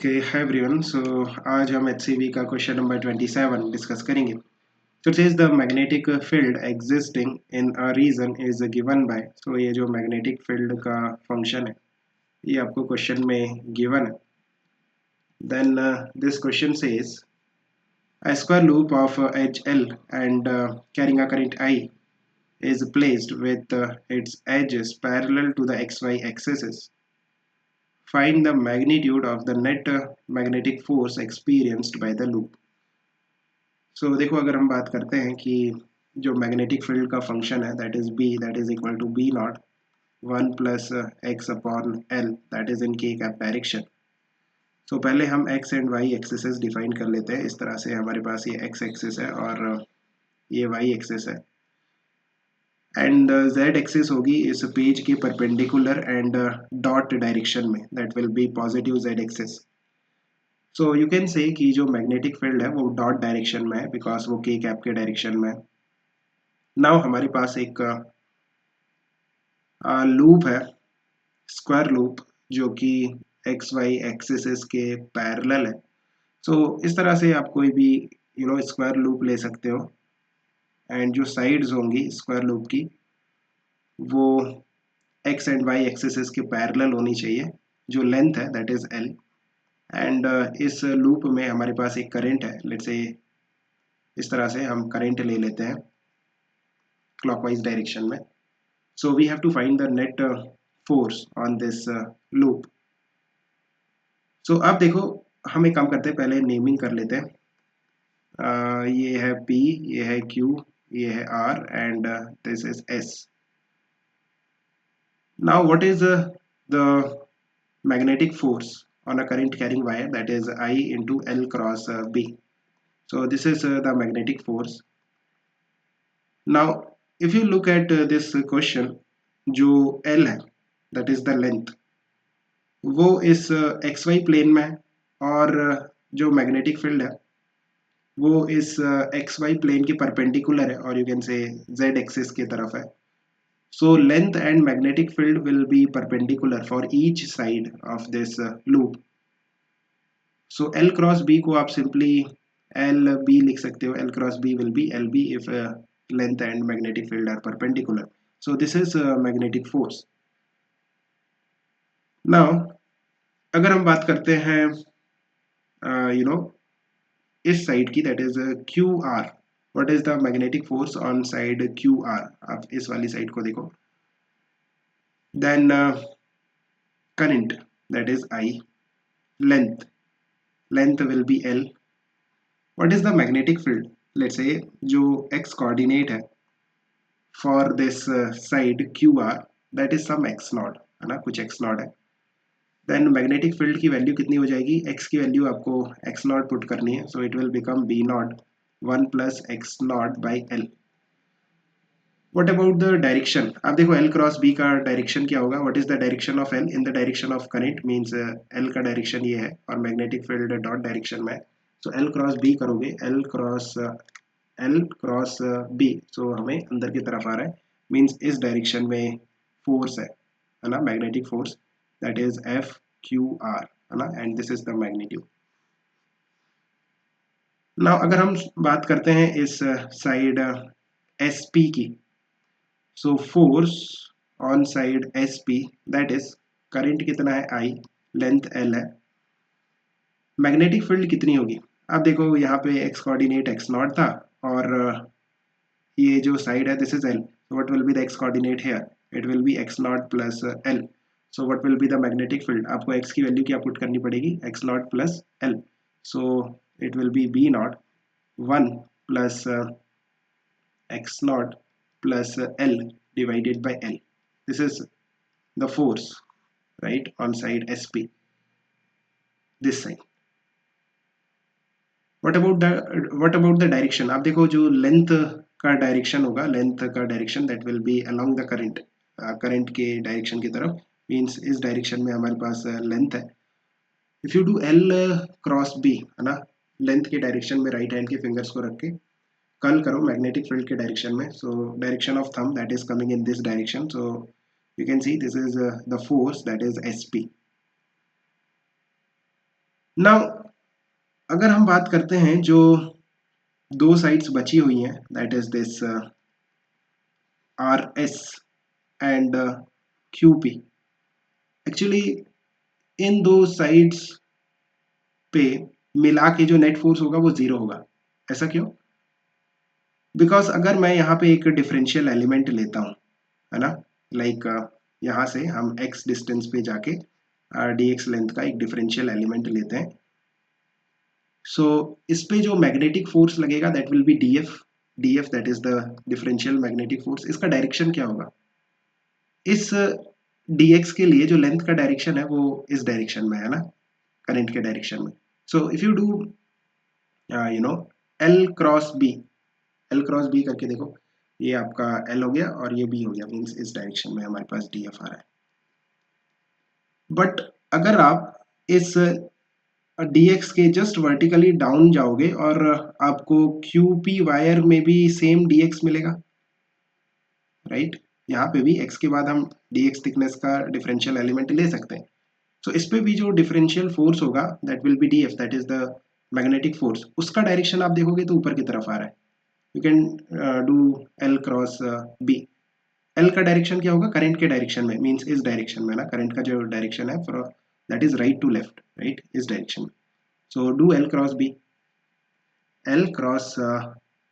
Okay hi everyone. सो आज हम HCV का क्वेश्चन नंबर 27 डिस्कस करेंगे। तो it is the magnetic field existing in a region is given by. So ये जो मैग्नेटिक फील्ड का फंक्शन है ये आपको क्वेश्चन में गिवन है। Then this question says a square loop of edge L and carrying a current I is placed with its edges parallel to the xy axis. Find the magnitude of the net magnetic force experienced by the loop. So देखो, अगर हम बात करते हैं कि जो magnetic field का function है that is B, that is equal to B naught 1 plus x upon L, that is in K cap direction. So पहले हम x and y axis define कर लेते हैं। इस तरह से हमारे पास ये एक्स एक्सिस है और ये वाई एक्सिस है एंड जेड एक्सिस होगी इस पेज के परपेंडिकुलर एंड डॉट डायरेक्शन में, that will B positive Z axis. So you can से कि जो मैग्नेटिक फील्ड है वो डॉट डायरेक्शन में है बिकॉज वो के कैप के डायरेक्शन में है। नाउ हमारे पास एक लूप है, स्क्वायर लूप, जो कि एक्स वाई एक्सिस के पैरेलल है। सो इस तरह से आप कोई भी स्क्वायर लूप ले सकते हो एंड जो साइड्स होंगी स्क्वायर लूप की वो एक्स एंड वाई एक्सिस के पैरेलल होनी चाहिए। जो लेंथ है दैट इज एल एंड इस लूप में हमारे पास एक करंट है। लेट्स से इस तरह से हम करंट ले लेते हैं क्लॉकवाइज डायरेक्शन में। So we have to find the net force on this loop. So आप देखो, हम एक काम करते हैं, पहले नेमिंग कर लेते हैं। ये है P, ये है Q, ये है R and this is S. Now what is the magnetic force on a current carrying wire, that is I into L cross B. So this is the magnetic force. Now if you look at this question, जो L है that is the length, वो इस x y plane में है और जो magnetic field है वो इस एक्स वाई प्लेन के परपेंडिकुलर है और you can say z axis की तरफ है। So length and magnetic field will be perpendicular for each side of this loop. So L cross B को आप सिंपली एल बी लिख सकते हो। L cross B will be L B if length and magnetic field are perpendicular. So this is magnetic force. Now अगर हम बात करते हैं इस साइड की, that is Q R, what is the magnetic force on side Q R. आप इस वाली साइड को देखो। Then current that is I, length will be L. What is the magnetic field, let's say जो x coordinate है for this side Q R, that is some x naught, है ना, कुछ एक्स नॉट है। Then magnetic field की value कितनी हो जाएगी, एक्स की वैल्यू आपको एक्स नॉट पुट करनी है। So it will become B naught 1 plus x naught by L. What about the direction, आप देखो एल क्रॉस बी का डायरेक्शन क्या होगा। What is the direction of L in the direction of current, means L का direction ये है और magnetic field dot direction में है। सो एल क्रॉस बी करोगे, एल क्रॉस बी, सो हमें अंदर की तरफ आ रहा है, मीन्स इस डायरेक्शन में फोर्स है ना, magnetic force, that is F Q R, है ना, and this is the magnitude. Now अगर हम बात करते हैं इस साइड एस पी की, so force on side S P, that is current कितना है आई, लेंथ एल है, मैग्नेटिक फील्ड कितनी होगी। आप देखो यहाँ पे एक्स कोऑर्डिनेट एक्स नॉट था और ये जो साइड है this is L, so what will be the x coordinate here, it will be x naught plus l. So what will be the magnetic field, आपको x की value क्या put करनी पड़ेगी, x naught plus l. So it will be b naught 1 plus x naught plus l divided by l. This is the force, right, on side sp, this side. What about the direction, आप देखो जो length का direction होगा, length का direction that will be along the current, current के direction की तरफ, means इस डायरेक्शन में हमारे पास लेंथ है। If you do L cross B, है ना, लेंथ के डायरेक्शन में राइट हैंड के फिंगर्स को रख के कर्ल करो मैग्नेटिक फील्ड के डायरेक्शन में। So direction of thumb that is coming in this direction, so you can see this is the force that is S P. Now अगर हम बात करते हैं जो दो साइड्स बची हुई हैं, that is this are S and Q P, actually in दो साइड्स पे मिला के जो नेट फोर्स होगा वो जीरो होगा। ऐसा क्यों? बिकॉज अगर मैं यहाँ पे एक डिफरेंशियल एलिमेंट लेता हूँ, है ना, लाइक यहाँ से हम x डिस्टेंस पे जाके dx लेंथ का एक डिफरेंशियल एलिमेंट लेते हैं, सो इस पे जो मैग्नेटिक फोर्स लगेगा that will be df that is the differential magnetic force. इसका डायरेक्शन क्या होगा? इस dx के लिए जो लेंथ का डायरेक्शन है वो इस डायरेक्शन में है ना, करंट के डायरेक्शन में। So if you do you know L cross B, L cross B करके देखो, ये आपका एल हो गया और ये बी हो गया, मीन्स इस डायरेक्शन में हमारे पास डी एफ आ रहा है। बट अगर आप इस dx के जस्ट वर्टिकली डाउन जाओगे और आपको QP वायर में भी सेम dx मिलेगा, राइट? यहाँ पे भी x के बाद हम dx थिकनेस का डिफरेंशियल एलिमेंट ले सकते हैं। सो इस पे भी जो डिफरेंशियल फोर्स होगा that will be df, that is the magnetic force. उसका डायरेक्शन आप देखोगे तो ऊपर की तरफ आ रहा है। You can do L cross B. L का डायरेक्शन क्या होगा? करंट के डायरेक्शन में, मीन्स इस डायरेक्शन में ना, करंट का जो डायरेक्शन है for that is right to left, right, इस डायरेक्शन में। So do L cross B, L cross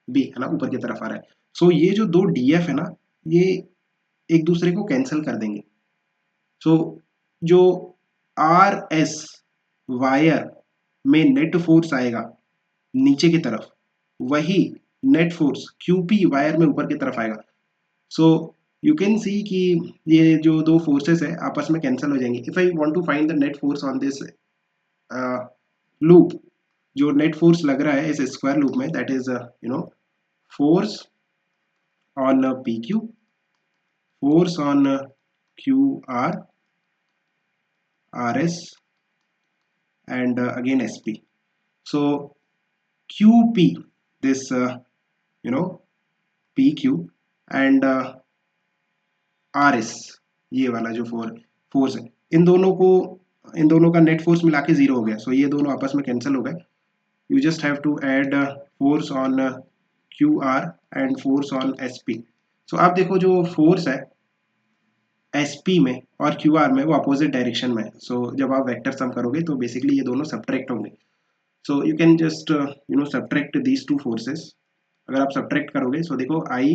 B है ना, ऊपर की तरफ आ रहा है। सो ये जो दो डी एफ है ना, ये एक दूसरे को कैंसिल कर देंगे। सो जो आर एस वायर में नेट फोर्स आएगा नीचे की तरफ, वही नेट फोर्स क्यूपी वायर में ऊपर की तरफ आएगा। सो यू कैन सी कि ये जो दो फोर्सेस है आपस में कैंसिल हो जाएंगे। If I want to find the net force on this loop, जो नेट फोर्स लग रहा है इस स्क्वायर लूप में, that is force on P Q, force on Q R, R S and again S P. So Q P, this P Q and R S, ये वाला जो force है, इन दोनों का नेट फोर्स मिला के जीरो हो गया। सो ये दोनों आपस में कैंसिल हो गए। you just have to add force on QR and force on SP। so आप देखो जो फोर्स है SP में और QR में वो अपोजिट डायरेक्शन में है। so जब आप वेक्टर सम करोगे तो बेसिकली ये दोनों सब्ट्रैक्ट होंगे। so you can just subtract these two forces। अगर आप सब्ट्रैक्ट करोगे so देखो I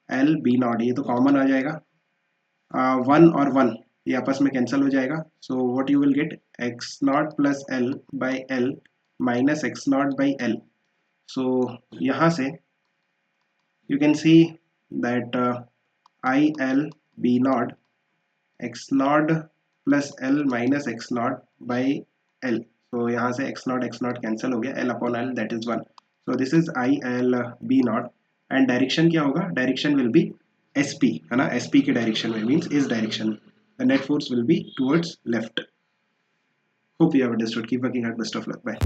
L B नॉट, ये तो कॉमन आ जाएगा, वन और वन ये आपस में कैंसिल हो जाएगा। So what you will get, x naught plus l by l minus x naught by l. So यहाँ से you can see that I L B naught x naught plus L minus x naught by L। so यहाँ से x naught cancel हो गया, L upon L that is 1। so this is I L B naught and direction क्या होगा? direction will be SP, है ना, SP के direction में, means इस direction में the net force will be towards left। hope you have understood, keep working hard, best of luck, bye।